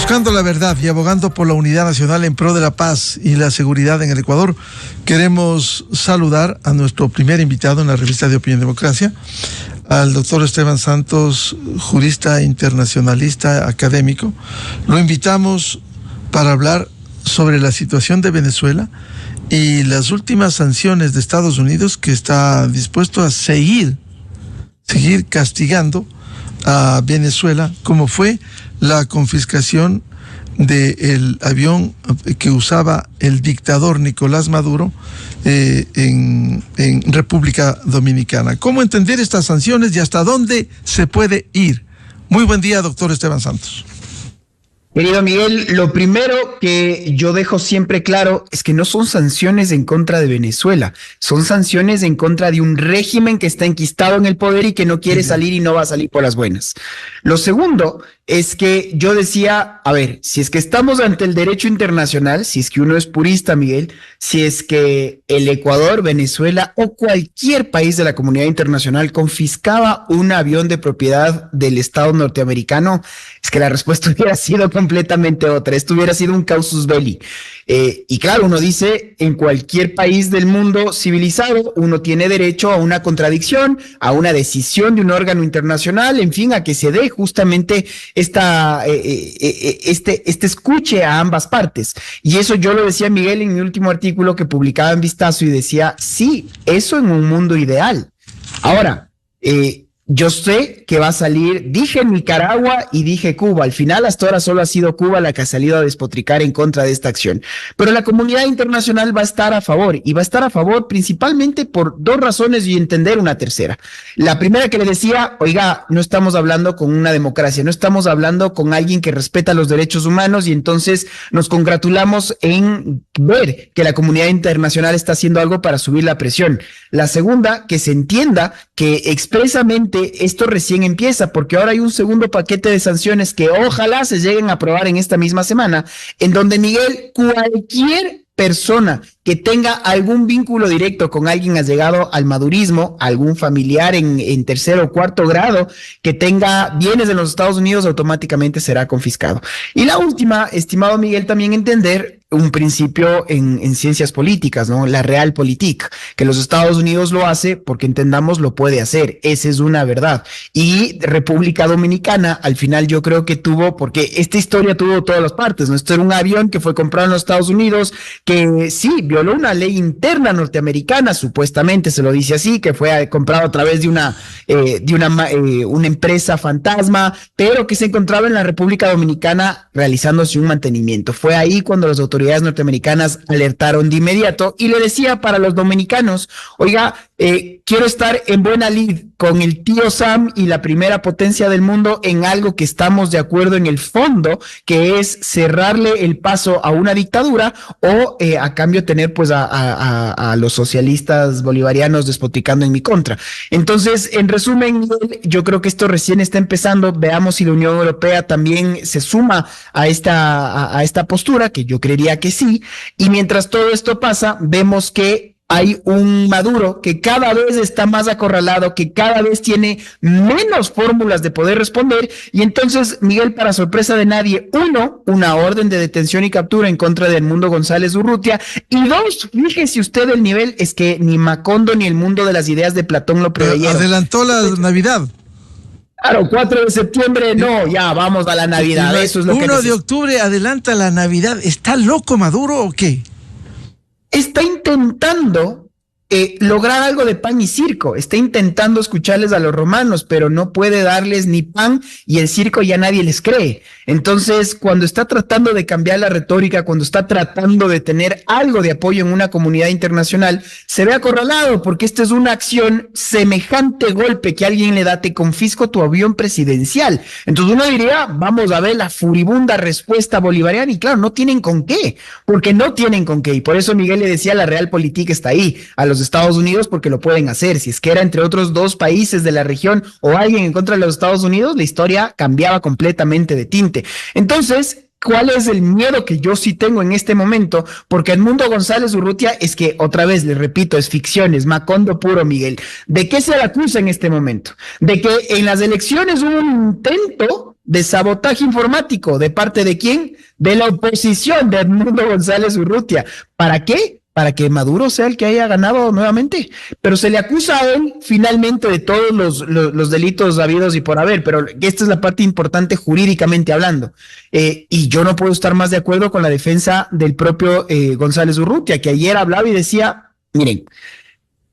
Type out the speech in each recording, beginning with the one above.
Buscando la verdad y abogando por la unidad nacional en pro de la paz y la seguridad en el Ecuador, queremos saludar a nuestro primer invitado en la revista de Opinión Democracia, al doctor Esteban Santos, jurista internacionalista académico. Lo invitamos para hablar sobre la situación de Venezuela y las últimas sanciones de Estados Unidos, que está dispuesto a seguir castigando a Venezuela, como fue la confiscación del avión que usaba el dictador Nicolás Maduro en República Dominicana. ¿Cómo entender estas sanciones y hasta dónde se puede ir? Muy buen día, doctor Esteban Santos. Querido Miguel, lo primero que yo dejo siempre claro es que no son sanciones en contra de Venezuela, son sanciones en contra de un régimen que está enquistado en el poder y que no quiere salir y no va a salir por las buenas. Lo segundo es que yo decía, a ver, si es que estamos ante el derecho internacional, si es que uno es purista, Miguel, si es que el Ecuador, Venezuela o cualquier país de la comunidad internacional confiscaba un avión de propiedad del Estado norteamericano, es que la respuesta hubiera sido completamente otra. Esto hubiera sido un casus belli. Y claro, uno dice, en cualquier país del mundo civilizado, uno tiene derecho a una contradicción, a una decisión de un órgano internacional, en fin, a que se dé justamente este escuche a ambas partes. Y eso yo lo decía, Miguel, en mi último artículo que publicaba en Vistazo, y decía, sí, eso en un mundo ideal. Ahora, yo sé que va a salir, dije Nicaragua y dije Cuba. Al final, hasta ahora solo ha sido Cuba la que ha salido a despotricar en contra de esta acción. Pero la comunidad internacional va a estar a favor, y va a estar a favor principalmente por dos razones y entender una tercera. La primera, que le decía, oiga, no estamos hablando con una democracia, no estamos hablando con alguien que respeta los derechos humanos, y entonces nos congratulamos en ver que la comunidad internacional está haciendo algo para subir la presión. La segunda, que se entienda que expresamente esto recién empieza, porque ahora hay un segundo paquete de sanciones que ojalá se lleguen a aprobar en esta misma semana, en donde, Miguel, cualquier persona que tenga algún vínculo directo con alguien allegado al madurismo, algún familiar en tercero o cuarto grado que tenga bienes de los Estados Unidos, automáticamente será confiscado. Y la última, estimado Miguel, también entender un principio en ciencias políticas, ¿no? La realpolitik, que los Estados Unidos lo hace porque, entendamos, lo puede hacer. Esa es una verdad. Y República Dominicana, al final, yo creo que tuvo, porque esta historia tuvo todas las partes, ¿no? Esto era un avión que fue comprado en los Estados Unidos, que sí, violó una ley interna norteamericana, supuestamente se lo dice así, que fue comprado a través de una empresa fantasma, pero que se encontraba en la República Dominicana realizándose un mantenimiento. Fue ahí cuando las autoridades norteamericanas alertaron de inmediato, y le decía para los dominicanos, oiga, quiero estar en buena lid con el tío Sam y la primera potencia del mundo en algo que estamos de acuerdo en el fondo, que es cerrarle el paso a una dictadura, o a cambio tener pues a los socialistas bolivarianos despotricando en mi contra. Entonces, en resumen, yo creo que esto recién está empezando. Veamos si la Unión Europea también se suma a esta postura, que yo creería que sí. Y mientras todo esto pasa, vemos que hay un Maduro que cada vez está más acorralado, que cada vez tiene menos fórmulas de poder responder. Y entonces, Miguel, para sorpresa de nadie, uno, una orden de detención y captura en contra de Edmundo González Urrutia, y dos, fíjese usted el nivel, es que ni Macondo ni el mundo de las ideas de Platón lo preveyeron. Adelantó la Navidad. Claro, 4 de septiembre, no, ya vamos a la Navidad. Eso es lo 1 de octubre adelanta la Navidad. ¿Está loco Maduro o qué? Está intentando lograr algo de pan y circo, está intentando escucharles a los romanos, pero no puede darles ni pan, y el circo ya nadie les cree. Entonces, cuando está tratando de cambiar la retórica, cuando está tratando de tener algo de apoyo en una comunidad internacional, se ve acorralado, porque esta es una acción semejante golpe que alguien le da, te confisco tu avión presidencial. Entonces uno diría, vamos a ver la furibunda respuesta bolivariana, y claro, no tienen con qué, porque no tienen con qué, y por eso Miguel le decía, la realpolitik está ahí, a los Estados Unidos, porque lo pueden hacer. Si es que era entre otros dos países de la región o alguien en contra de los Estados Unidos, la historia cambiaba completamente de tinte. Entonces, ¿cuál es el miedo que yo sí tengo en este momento? Porque Edmundo González Urrutia es que, otra vez, les repito, es ficción, es Macondo puro, Miguel. ¿De qué se le acusa en este momento? De que en las elecciones hubo un intento de sabotaje informático. ¿De parte de quién? De la oposición de Edmundo González Urrutia. ¿Para qué? Para que Maduro sea el que haya ganado nuevamente. Pero se le acusa a él finalmente de todos los delitos habidos y por haber, pero esta es la parte importante jurídicamente hablando. Y yo no puedo estar más de acuerdo con la defensa del propio González Urrutia, que ayer hablaba y decía, miren,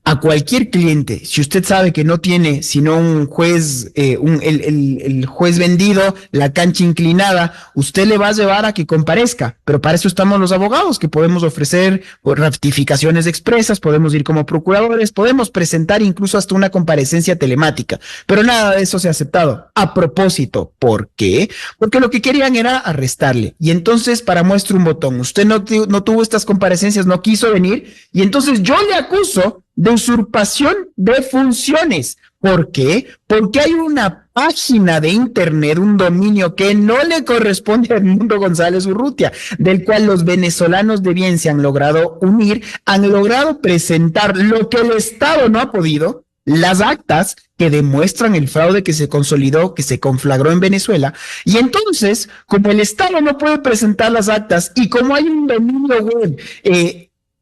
a cualquier cliente, si usted sabe que no tiene sino un juez, el juez vendido, la cancha inclinada, usted le va a llevar a que comparezca, pero para eso estamos los abogados, que podemos ofrecer ratificaciones expresas, podemos ir como procuradores, podemos presentar incluso hasta una comparecencia telemática, pero nada de eso se ha aceptado. A propósito, ¿por qué? Porque lo que querían era arrestarle, y entonces, para muestra un botón, usted no tuvo estas comparecencias, no quiso venir, y entonces yo le acuso de usurpación de funciones. ¿Por qué? Porque hay una página de internet, un dominio que no le corresponde a Edmundo González Urrutia, del cual los venezolanos de bien se han logrado unir, han logrado presentar lo que el Estado no ha podido, las actas que demuestran el fraude que se consolidó, que se conflagró en Venezuela, y entonces, como el Estado no puede presentar las actas y como hay un dominio web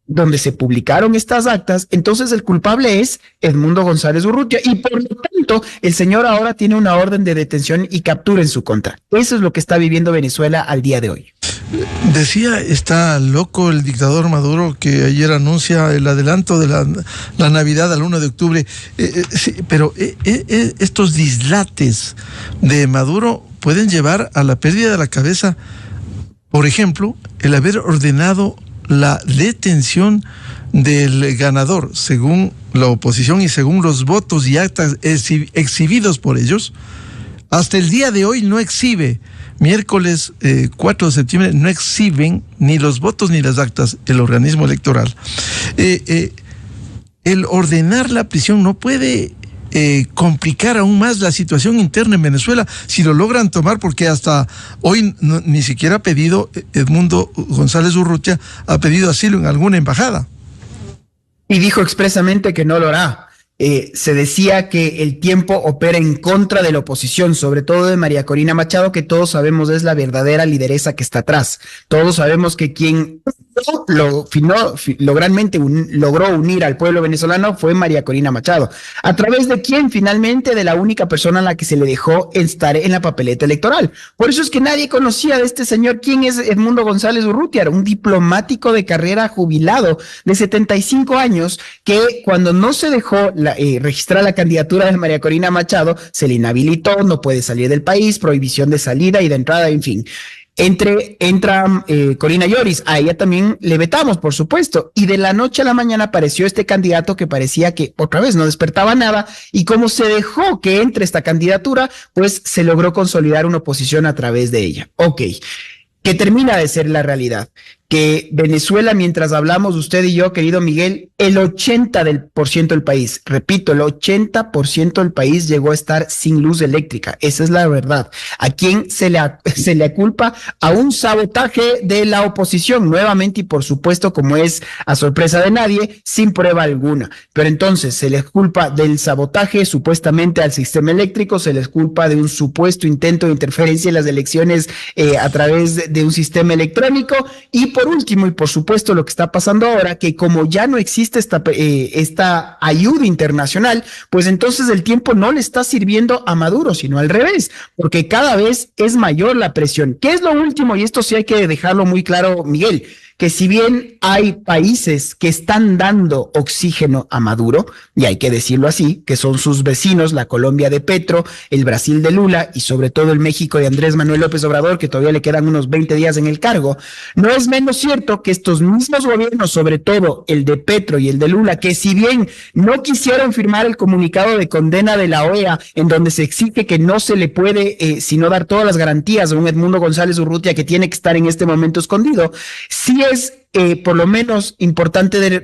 donde se publicaron estas actas, entonces el culpable es Edmundo González Urrutia, y por lo tanto el señor ahora tiene una orden de detención y captura en su contra. Eso es lo que está viviendo Venezuela al día de hoy. Decía, está loco el dictador Maduro, que ayer anuncia el adelanto de la Navidad al 1 de octubre, sí, pero estos dislates de Maduro pueden llevar a la pérdida de la cabeza. Por ejemplo, el haber ordenado la detención del ganador, según la oposición y según los votos y actas exhibidos por ellos, hasta el día de hoy no exhibe, miércoles 4 de septiembre, no exhiben ni los votos ni las actas el organismo electoral. El ordenar la prisión no puede complicar aún más la situación interna en Venezuela, si lo logran tomar, porque hasta hoy ni siquiera ha pedido, Edmundo González Urrutia ha pedido asilo en alguna embajada. Y dijo expresamente que no lo hará. Se decía que el tiempo opera en contra de la oposición, sobre todo de María Corina Machado, que todos sabemos es la verdadera lideresa que está atrás. Todos sabemos que quien logró unir al pueblo venezolano fue María Corina Machado. ¿A través de quién? Finalmente, de la única persona a la que se le dejó estar en la papeleta electoral. Por eso es que nadie conocía de este señor. ¿Quién es Edmundo González Urrutia? Un diplomático de carrera jubilado de 75 años que, cuando no se dejó registrar la candidatura de María Corina Machado, se le inhabilitó, no puede salir del país, prohibición de salida y de entrada, en fin. Entra Corina Lloris, a ella también le vetamos, por supuesto, y de la noche a la mañana apareció este candidato que parecía que otra vez no despertaba nada, y como se dejó que entre esta candidatura, pues se logró consolidar una oposición a través de ella. Ok, que termina de ser la realidad, que Venezuela, mientras hablamos usted y yo, querido Miguel, el 80% del país, repito, el 80% del país llegó a estar sin luz eléctrica. Esa es la verdad. ¿A quién se le culpa? A un sabotaje de la oposición, nuevamente, y por supuesto, como es a sorpresa de nadie, sin prueba alguna. Pero entonces se les culpa del sabotaje supuestamente al sistema eléctrico, se les culpa de un supuesto intento de interferencia en las elecciones a través de un sistema electrónico, y por último, y por supuesto lo que está pasando ahora, que como ya no existe esta ayuda internacional, pues entonces el tiempo no le está sirviendo a Maduro, sino al revés, porque cada vez es mayor la presión. ¿Qué es lo último? Y esto sí hay que dejarlo muy claro, Miguel, que si bien hay países que están dando oxígeno a Maduro, y hay que decirlo así, que son sus vecinos, la Colombia de Petro, el Brasil de Lula y sobre todo el México de Andrés Manuel López Obrador, que todavía le quedan unos 20 días en el cargo, no es menos cierto que estos mismos gobiernos, sobre todo el de Petro y el de Lula, que si bien no quisieron firmar el comunicado de condena de la OEA, en donde se exige que no se le puede sino dar todas las garantías a un Edmundo González Urrutia que tiene que estar en este momento escondido, sí es por lo menos importante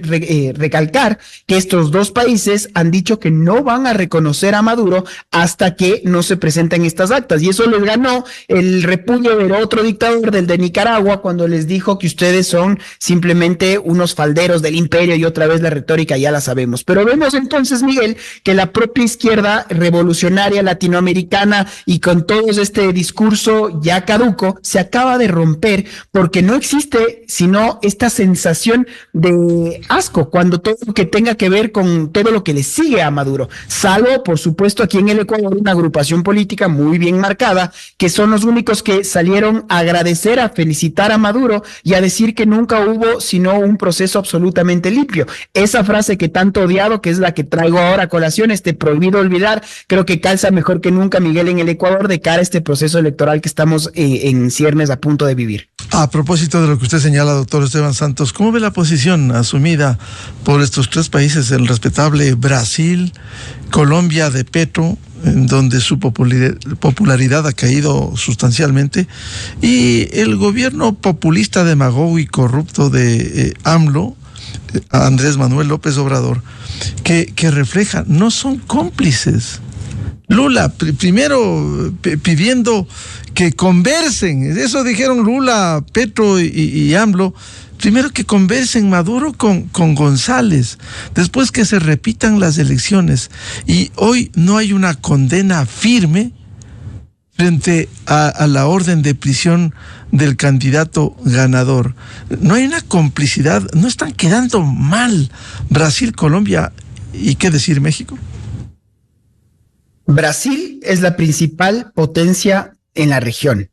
recalcar que estos dos países han dicho que no van a reconocer a Maduro hasta que no se presenten estas actas. Y eso les ganó el repudio del otro dictador, del de Nicaragua, cuando les dijo que ustedes son simplemente unos falderos del imperio, y otra vez la retórica ya la sabemos. Pero vemos entonces, Miguel, que la propia izquierda revolucionaria latinoamericana y con todo este discurso ya caduco se acaba de romper, porque no existe sino esta sensación de asco cuando todo lo que tenga que ver con todo lo que le sigue a Maduro, salvo por supuesto aquí en el Ecuador una agrupación política muy bien marcada, que son los únicos que salieron a agradecer, a felicitar a Maduro y a decir que nunca hubo sino un proceso absolutamente limpio. Esa frase que tanto odiado, que es la que traigo ahora a colación, prohibido olvidar, creo que calza mejor que nunca, Miguel, en el Ecuador de cara a este proceso electoral que estamos en ciernes a punto de vivir. A propósito de lo que usted señala, doctor Esteban Santos, ¿cómo ve la posición asumida por estos tres países, el respetable Brasil, Colombia de Petro, en donde su popularidad ha caído sustancialmente, y el gobierno populista, demagogo y corrupto de AMLO, Andrés Manuel López Obrador, que refleja, no son cómplices? Lula, primero pidiendo que conversen, eso dijeron Lula, Petro y AMLO, primero que conversen Maduro con González, después que se repitan las elecciones, y hoy no hay una condena firme frente a la orden de prisión del candidato ganador. No hay una complicidad, no están quedando mal Brasil, Colombia y qué decir México. Brasil es la principal potencia en la región.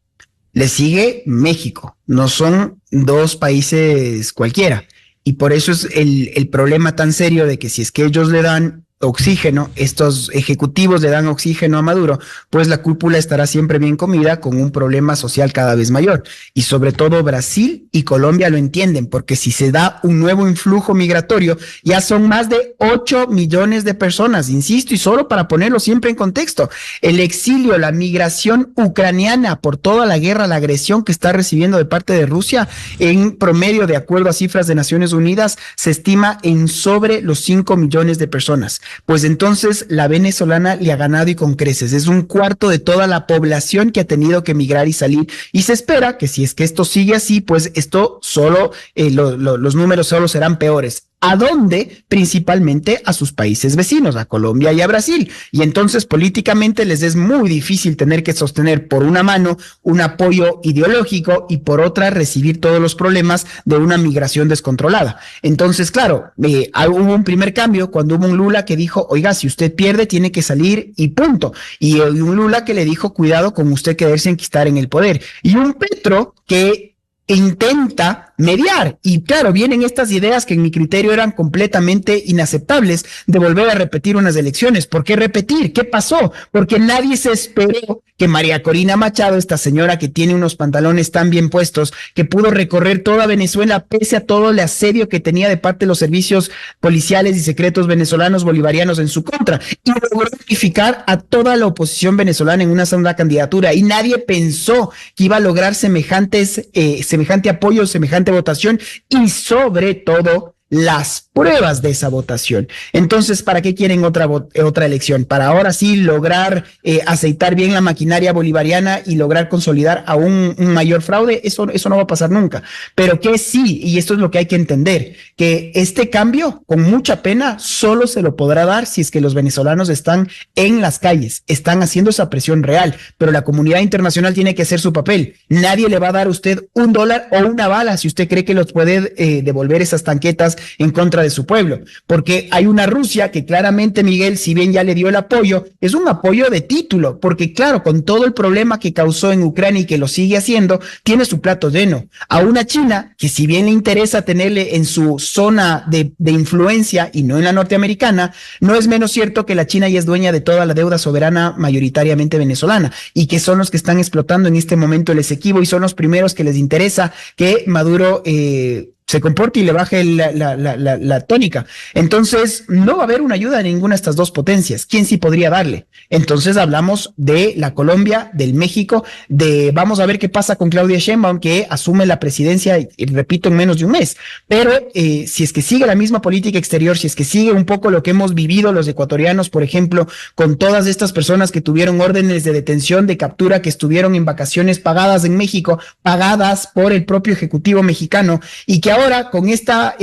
Le sigue México. No son dos países cualquiera. Y por eso es el problema tan serio de que si es que ellos le dan oxígeno, estos ejecutivos le dan oxígeno a Maduro, pues la cúpula estará siempre bien comida con un problema social cada vez mayor. Y sobre todo Brasil y Colombia lo entienden, porque si se da un nuevo influjo migratorio, ya son más de 8 millones de personas, insisto, y solo para ponerlo siempre en contexto, el exilio, la migración ucraniana por toda la guerra, la agresión que está recibiendo de parte de Rusia, en promedio, de acuerdo a cifras de Naciones Unidas, se estima en sobre los 5 millones de personas. Pues entonces la venezolana le ha ganado y con creces. Es un cuarto de toda la población que ha tenido que emigrar y salir. Y se espera que si es que esto sigue así, pues esto solo, los números solo serán peores. ¿A dónde? Principalmente a sus países vecinos, a Colombia y a Brasil. Y entonces políticamente les es muy difícil tener que sostener por una mano un apoyo ideológico y por otra recibir todos los problemas de una migración descontrolada. Entonces, claro, hubo un primer cambio cuando hubo un Lula que dijo, oiga, si usted pierde tiene que salir y punto. Y un Lula que le dijo, cuidado con usted quererse enquistar en el poder. Y un Petro que intenta mediar. Y claro, vienen estas ideas que en mi criterio eran completamente inaceptables de volver a repetir unas elecciones. ¿Por qué repetir? ¿Qué pasó? Porque nadie se esperó que María Corina Machado, esta señora que tiene unos pantalones tan bien puestos, que pudo recorrer toda Venezuela pese a todo el asedio que tenía de parte de los servicios policiales y secretos venezolanos bolivarianos en su contra, y logró unificar a toda la oposición venezolana en una segunda candidatura. Y nadie pensó que iba a lograr semejante apoyo, semejante votación y sobre todo las pruebas de esa votación. Entonces, ¿para qué quieren otra elección? Para ahora sí lograr aceitar bien la maquinaria bolivariana y lograr consolidar aún un mayor fraude. Eso no va a pasar nunca. Pero que sí, y esto es lo que hay que entender, que este cambio, con mucha pena, solo se lo podrá dar si es que los venezolanos están en las calles, están haciendo esa presión real, pero la comunidad internacional tiene que hacer su papel. Nadie le va a dar a usted $1 o una bala si usted cree que los puede devolver esas tanquetas en contra de su pueblo, porque hay una Rusia que claramente, Miguel, si bien ya le dio el apoyo, es un apoyo de título, porque claro, con todo el problema que causó en Ucrania y que lo sigue haciendo, tiene su plato lleno. A una China que si bien le interesa tenerle en su zona de influencia y no en la norteamericana, no es menos cierto que la China ya es dueña de toda la deuda soberana mayoritariamente venezolana y que son los que están explotando en este momento el Esequibo y son los primeros que les interesa que Maduro se comporte y le baje la tónica. Entonces, no va a haber una ayuda de ninguna de estas dos potencias. ¿Quién sí podría darle? Entonces, hablamos de la Colombia, del México, vamos a ver qué pasa con Claudia Sheinbaum, que asume la presidencia, y repito, en menos de un mes. Pero si es que sigue la misma política exterior, si es que sigue un poco lo que hemos vivido los ecuatorianos, por ejemplo, con todas estas personas que tuvieron órdenes de detención, de captura, que estuvieron en vacaciones pagadas en México, pagadas por el propio Ejecutivo mexicano, y que ahora con esta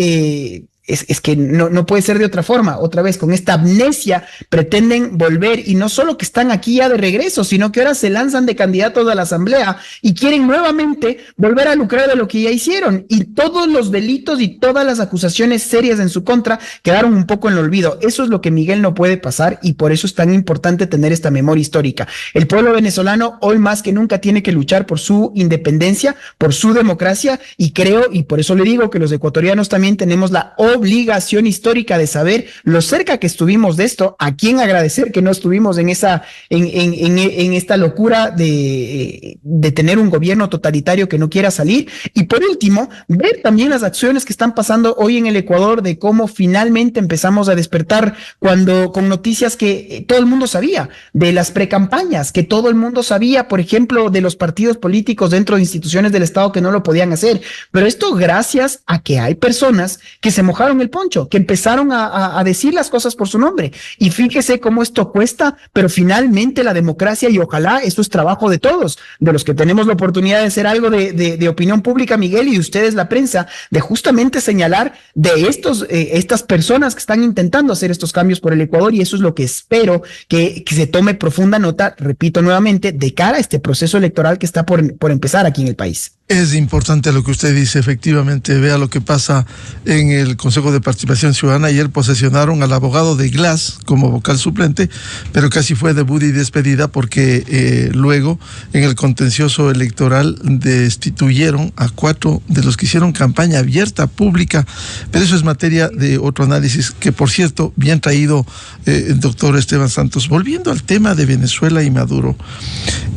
es que no puede ser de otra forma. Otra vez, con esta amnesia pretenden volver, y no solo que están aquí ya de regreso, sino que ahora se lanzan de candidatos a la asamblea y quieren nuevamente volver a lucrar de lo que ya hicieron, y todos los delitos y todas las acusaciones serias en su contra quedaron un poco en el olvido. Eso es lo que, Miguel, no puede pasar, y por eso es tan importante tener esta memoria histórica. El pueblo venezolano hoy más que nunca tiene que luchar por su independencia, por su democracia, y creo, y por eso le digo que los ecuatorianos también tenemos la obligación histórica de saber lo cerca que estuvimos de esto, a quién agradecer que no estuvimos en esta locura de tener un gobierno totalitario que no quiera salir. Y por último, ver también las acciones que están pasando hoy en el Ecuador, de cómo finalmente empezamos a despertar con noticias que todo el mundo sabía, de las precampañas, que todo el mundo sabía, por ejemplo, de los partidos políticos dentro de instituciones del Estado que no lo podían hacer. Pero esto gracias a que hay personas que se mojaron el poncho, que empezaron a decir las cosas por su nombre. Y fíjese cómo esto cuesta, pero finalmente la democracia, y ojalá esto es trabajo de todos, de los que tenemos la oportunidad de hacer algo de opinión pública, Miguel, y de ustedes la prensa, de justamente señalar de estas personas que están intentando hacer estos cambios por el Ecuador, y eso es lo que espero que se tome profunda nota, repito nuevamente, de cara a este proceso electoral que está por empezar aquí en el país. Es importante lo que usted dice, efectivamente. Vea lo que pasa en el Consejo de Participación Ciudadana. Ayer posesionaron al abogado de Glass como vocal suplente, pero casi fue debut y despedida, porque luego en el contencioso electoral destituyeron a 4 de los que hicieron campaña abierta, pública, pero eso es materia de otro análisis, que por cierto, bien traído, el doctor Esteban Santos. Volviendo al tema de Venezuela y Maduro,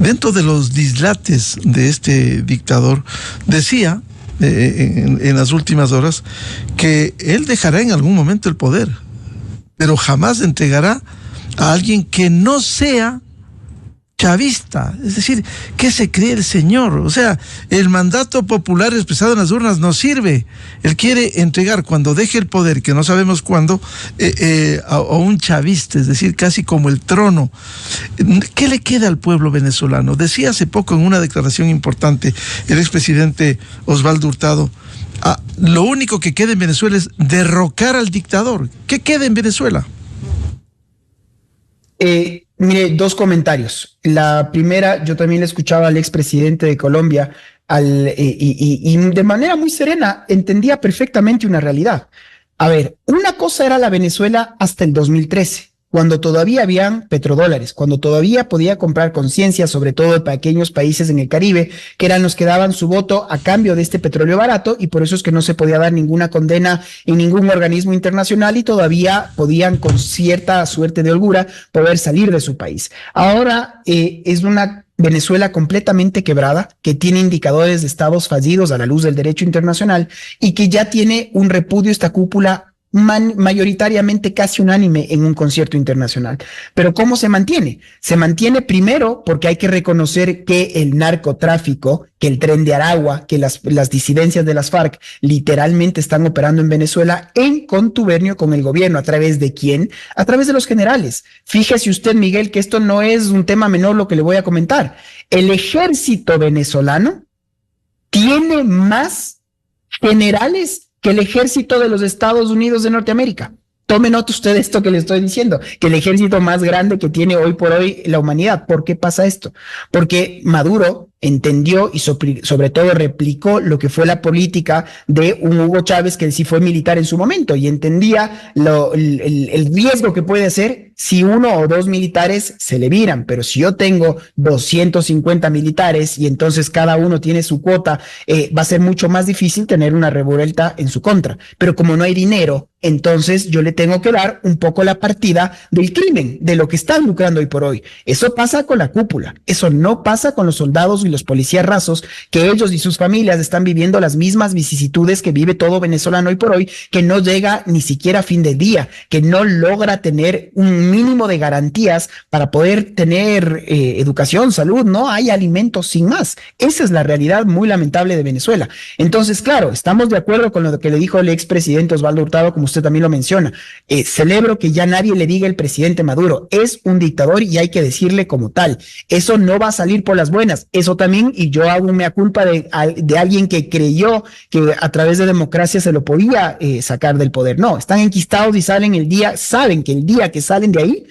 dentro de los dislates de este dictador, decía en las últimas horas que él dejará en algún momento el poder, pero jamás entregará a alguien que no sea chavista. Es decir, ¿qué se cree el señor? O sea, el mandato popular expresado en las urnas no sirve. Él quiere entregar, cuando deje el poder, que no sabemos cuándo, a un chavista, es decir, casi como el trono. ¿Qué le queda al pueblo venezolano? Decía hace poco en una declaración importante el expresidente Osvaldo Hurtado: lo único que queda en Venezuela es derrocar al dictador. ¿Qué queda en Venezuela? Mire, dos comentarios. La primera, yo también le escuchaba al expresidente de Colombia, y de manera muy serena entendía perfectamente una realidad. A ver, una cosa era la Venezuela hasta el 2013, cuando todavía habían petrodólares, cuando todavía podía comprar conciencia, sobre todo de pequeños países en el Caribe, que eran los que daban su voto a cambio de este petróleo barato, y por eso es que no se podía dar ninguna condena en ningún organismo internacional, y todavía podían, con cierta suerte de holgura, poder salir de su país. Ahora es una Venezuela completamente quebrada, que tiene indicadores de estados fallidos a la luz del derecho internacional, y que ya tiene un repudio esta cúpula mayoritariamente casi unánime en un concierto internacional. Pero ¿cómo se mantiene? Se mantiene primero porque hay que reconocer que el narcotráfico, que el Tren de Aragua, que las disidencias de las FARC literalmente están operando en Venezuela en contubernio con el gobierno. ¿A través de quién? A través de los generales. Fíjese usted, Miguel, que esto no es un tema menor lo que le voy a comentar. El ejército venezolano tiene más generales que el ejército de los Estados Unidos de Norteamérica. Tome nota usted de esto que le estoy diciendo, que el ejército más grande que tiene hoy por hoy la humanidad. ¿Por qué pasa esto? Porque Maduro entendió y sobre todo replicó lo que fue la política de un Hugo Chávez, que sí fue militar en su momento, y entendía el riesgo que puede ser si 1 o 2 militares se le viran. Pero si yo tengo 250 militares y entonces cada uno tiene su cuota, va a ser mucho más difícil tener una revuelta en su contra. Pero como no hay dinero, entonces yo le tengo que dar un poco la partida del crimen, de lo que están lucrando hoy por hoy. Eso pasa con la cúpula, eso no pasa con los soldados y los policías rasos, que ellos y sus familias están viviendo las mismas vicisitudes que vive todo venezolano hoy por hoy, que no llega ni siquiera a fin de día, que no logra tener un mínimo de garantías para poder tener educación, salud, no hay alimentos sin más. Esa es la realidad muy lamentable de Venezuela. Entonces, claro, estamos de acuerdo con lo que le dijo el expresidente Osvaldo Hurtado, como usted también lo menciona. Celebro que ya nadie le diga el presidente Maduro, es un dictador y hay que decirle como tal. Eso no va a salir por las buenas. Eso también, y yo hago un mea culpa de alguien que creyó que a través de democracia se lo podía sacar del poder. No, están enquistados y saben que el día que salen de ahí,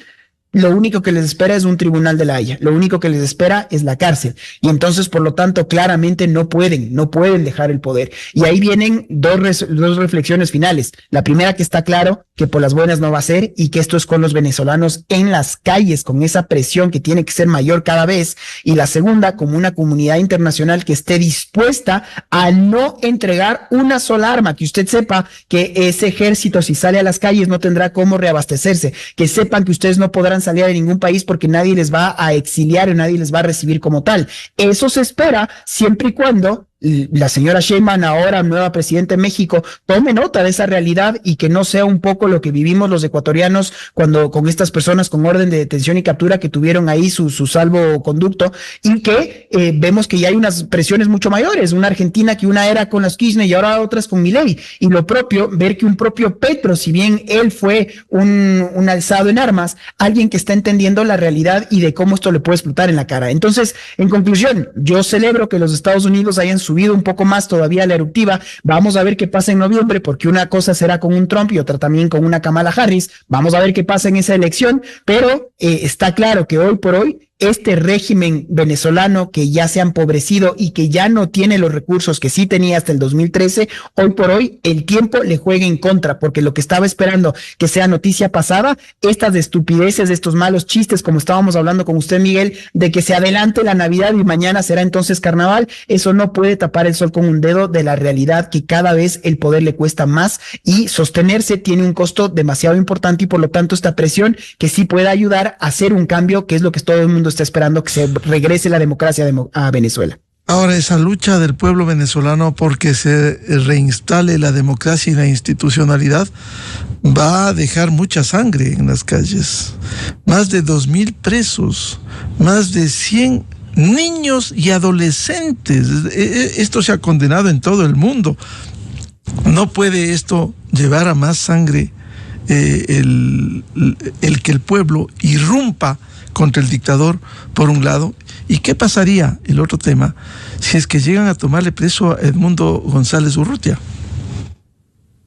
lo único que les espera es un tribunal de la Haya, lo único que les espera es la cárcel. Y entonces, por lo tanto, claramente no pueden dejar el poder. Y ahí vienen dos reflexiones finales. La primera, que está claro que por las buenas no va a ser, y que esto es con los venezolanos en las calles, con esa presión que tiene que ser mayor cada vez. Y la segunda, como una comunidad internacional que esté dispuesta a no entregar una sola arma, que usted sepa que ese ejército, si sale a las calles, no tendrá cómo reabastecerse, que sepan que ustedes no podrán salir de ningún país porque nadie les va a exiliar y nadie les va a recibir como tal. Eso se espera siempre y cuando la señora Sheinbaum, ahora nueva presidenta de México, tome nota de esa realidad y que no sea un poco lo que vivimos los ecuatorianos cuando con estas personas con orden de detención y captura que tuvieron ahí su salvoconducto, y que vemos que ya hay unas presiones mucho mayores, una Argentina que una era con las Kirchner y ahora otras con Milei, y lo propio, ver que un propio Petro, si bien él fue un alzado en armas, alguien que está entendiendo la realidad y de cómo esto le puede explotar en la cara. Entonces, en conclusión, yo celebro que los Estados Unidos hayan subido un poco más todavía la eruptiva. Vamos a ver qué pasa en noviembre, porque una cosa será con un Trump y otra también con una Kamala Harris. Vamos a ver qué pasa en esa elección, pero está claro que hoy por hoy este régimen venezolano, que ya se ha empobrecido y que ya no tiene los recursos que sí tenía hasta el 2013, hoy por hoy el tiempo le juega en contra, porque lo que estaba esperando que sea noticia pasada, estas estupideces, estos malos chistes, como estábamos hablando con usted, Miguel, de que se adelante la Navidad y mañana será entonces carnaval, eso no puede tapar el sol con un dedo de la realidad, que cada vez el poder le cuesta más y sostenerse tiene un costo demasiado importante, y por lo tanto esta presión que sí pueda ayudar a hacer un cambio, que es lo que todo el mundo está esperando, que se regrese la democracia a Venezuela. Ahora, esa lucha del pueblo venezolano porque se reinstale la democracia y la institucionalidad va a dejar mucha sangre en las calles. Más de 2,000 presos, más de 100 niños y adolescentes. Esto se ha condenado en todo el mundo. No puede esto llevar a más sangre, el que el pueblo irrumpa contra el dictador, por un lado. ¿Y qué pasaría, el otro tema, si es que llegan a tomarle preso a Edmundo González Urrutia?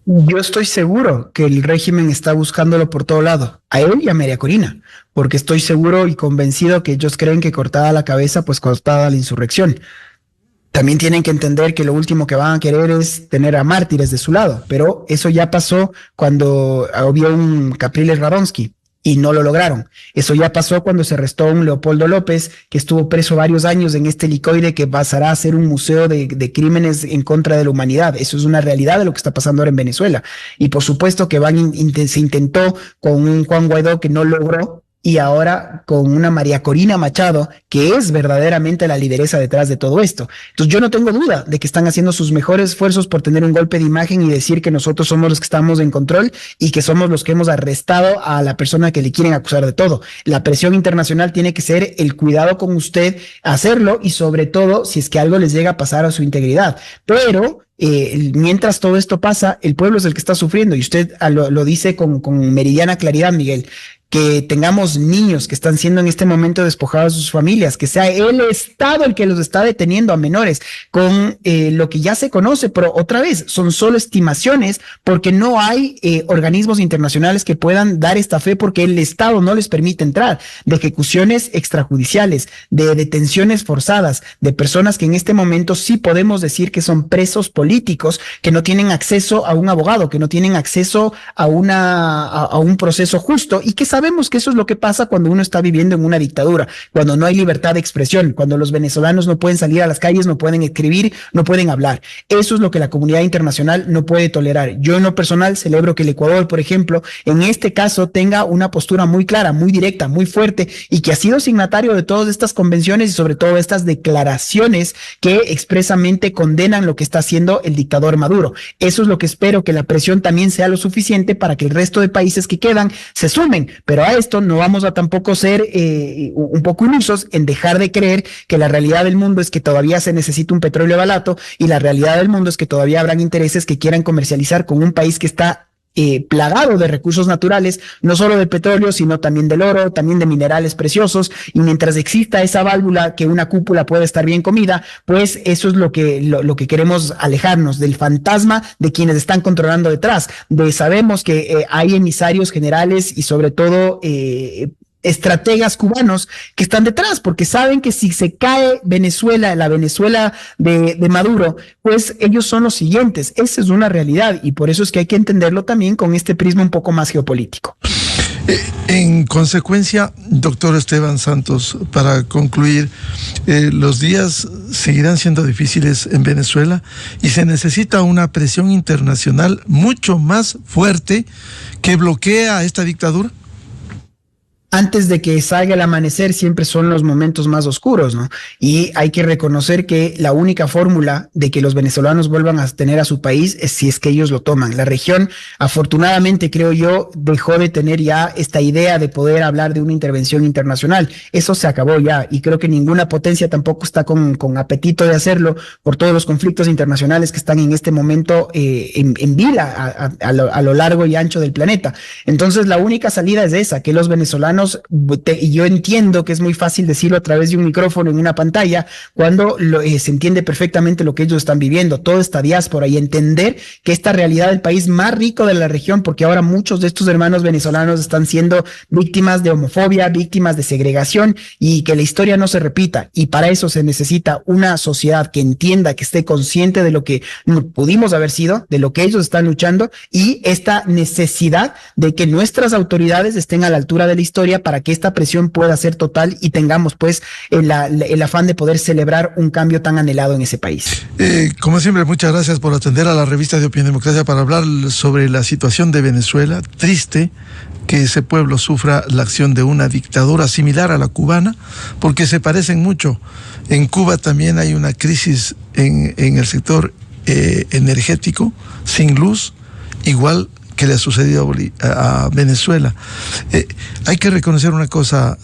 Yo estoy seguro que el régimen está buscándolo por todo lado, a él y a María Corina, porque estoy seguro y convencido que ellos creen que cortada la cabeza, pues cortada la insurrección. También tienen que entender que lo último que van a querer es tener a mártires de su lado, pero eso ya pasó cuando había un Capriles Radonsky y no lo lograron. Eso ya pasó cuando se arrestó a un Leopoldo López, que estuvo preso varios años en este helicoide que pasará a ser un museo de crímenes en contra de la humanidad. Eso es una realidad de lo que está pasando ahora en Venezuela. Y por supuesto que se intentó con un Juan Guaidó que no logró, y ahora con una María Corina Machado, que es verdaderamente la lideresa detrás de todo esto. Entonces yo no tengo duda de que están haciendo sus mejores esfuerzos por tener un golpe de imagen y decir que nosotros somos los que estamos en control y que somos los que hemos arrestado a la persona que le quieren acusar de todo. La presión internacional tiene que ser el cuidado con usted, hacerlo, y sobre todo si es que algo les llega a pasar a su integridad. Pero mientras todo esto pasa, el pueblo es el que está sufriendo, y usted lo dice con meridiana claridad, Miguel. Que tengamos niños que están siendo en este momento despojados de sus familias, que sea el Estado el que los está deteniendo a menores, con lo que ya se conoce, pero otra vez son solo estimaciones, porque no hay organismos internacionales que puedan dar esta fe, porque el Estado no les permite entrar, de ejecuciones extrajudiciales, de detenciones forzadas, de personas que en este momento sí podemos decir que son presos políticos, que no tienen acceso a un abogado, que no tienen acceso a un proceso justo, y que sabemos que eso es lo que pasa cuando uno está viviendo en una dictadura, cuando no hay libertad de expresión, cuando los venezolanos no pueden salir a las calles, no pueden escribir, no pueden hablar. Eso es lo que la comunidad internacional no puede tolerar. Yo en lo personal celebro que el Ecuador, por ejemplo, en este caso tenga una postura muy clara, muy directa, muy fuerte, y que ha sido signatario de todas estas convenciones y sobre todo estas declaraciones que expresamente condenan lo que está haciendo el dictador Maduro. Eso es lo que espero, que la presión también sea lo suficiente para que el resto de países que quedan se sumen, pero a esto no vamos a tampoco ser un poco ilusos en dejar de creer que la realidad del mundo es que todavía se necesita un petróleo barato, y la realidad del mundo es que todavía habrán intereses que quieran comercializar con un país que está plagado de recursos naturales, no solo del petróleo, sino también del oro, también de minerales preciosos, y mientras exista esa válvula que una cúpula puede estar bien comida, pues eso es lo que queremos alejarnos del fantasma de quienes están controlando detrás. Sabemos que hay emisarios generales y sobre todo estrategas cubanos que están detrás, porque saben que si se cae Venezuela, la Venezuela de Maduro, pues ellos son los siguientes. Esa es una realidad, y por eso es que hay que entenderlo también con este prisma un poco más geopolítico. En consecuencia, doctor Esteban Santos, para concluir, los días seguirán siendo difíciles en Venezuela y se necesita una presión internacional mucho más fuerte que bloquee a esta dictadura. Antes de que salga el amanecer siempre son los momentos más oscuros, ¿no? Y hay que reconocer que la única fórmula de que los venezolanos vuelvan a tener a su país es si es que ellos lo toman. La región, afortunadamente, creo yo, dejó de tener ya esta idea de poder hablar de una intervención internacional. Eso se acabó ya, y creo que ninguna potencia tampoco está con apetito de hacerlo por todos los conflictos internacionales que están en este momento en vila a lo largo y ancho del planeta. Entonces, la única salida es esa, que los venezolanos, y yo entiendo que es muy fácil decirlo a través de un micrófono en una pantalla, cuando se entiende perfectamente lo que ellos están viviendo, toda esta diáspora, y entender que esta realidad del país más rico de la región, porque ahora muchos de estos hermanos venezolanos están siendo víctimas de homofobia, víctimas de segregación, y que la historia no se repita, y para eso se necesita una sociedad que entienda, que esté consciente de lo que pudimos haber sido, de lo que ellos están luchando, y esta necesidad de que nuestras autoridades estén a la altura de la historia para que esta presión pueda ser total y tengamos pues el afán de poder celebrar un cambio tan anhelado en ese país. Como siempre, muchas gracias por atender a la revista de Opinión Democracia para hablar sobre la situación de Venezuela. Triste que ese pueblo sufra la acción de una dictadura similar a la cubana, porque se parecen mucho. En Cuba también hay una crisis en el sector energético, sin luz, igual que le ha sucedido a Venezuela. Hay que reconocer una cosa,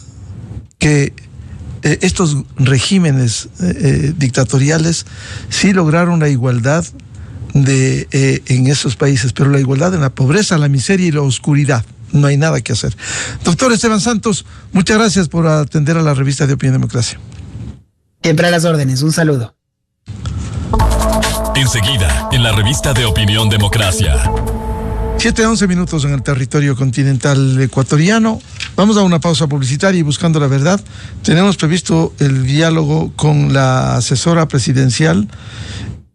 que estos regímenes dictatoriales sí lograron la igualdad en esos países, pero la igualdad en la pobreza, la miseria y la oscuridad. No hay nada que hacer. Doctor Esteban Santos, muchas gracias por atender a la revista de Opinión Democracia. Siempre a las órdenes. Un saludo. Enseguida, en la revista de Opinión Democracia. 7:11 minutos en el territorio continental ecuatoriano. Vamos a una pausa publicitaria y buscando la verdad. Tenemos previsto el diálogo con la asesora presidencial,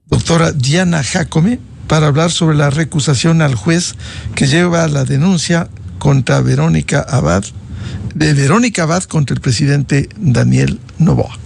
doctora Diana Jácome, para hablar sobre la recusación al juez que lleva la denuncia contra Verónica Abad contra el presidente Daniel Noboa.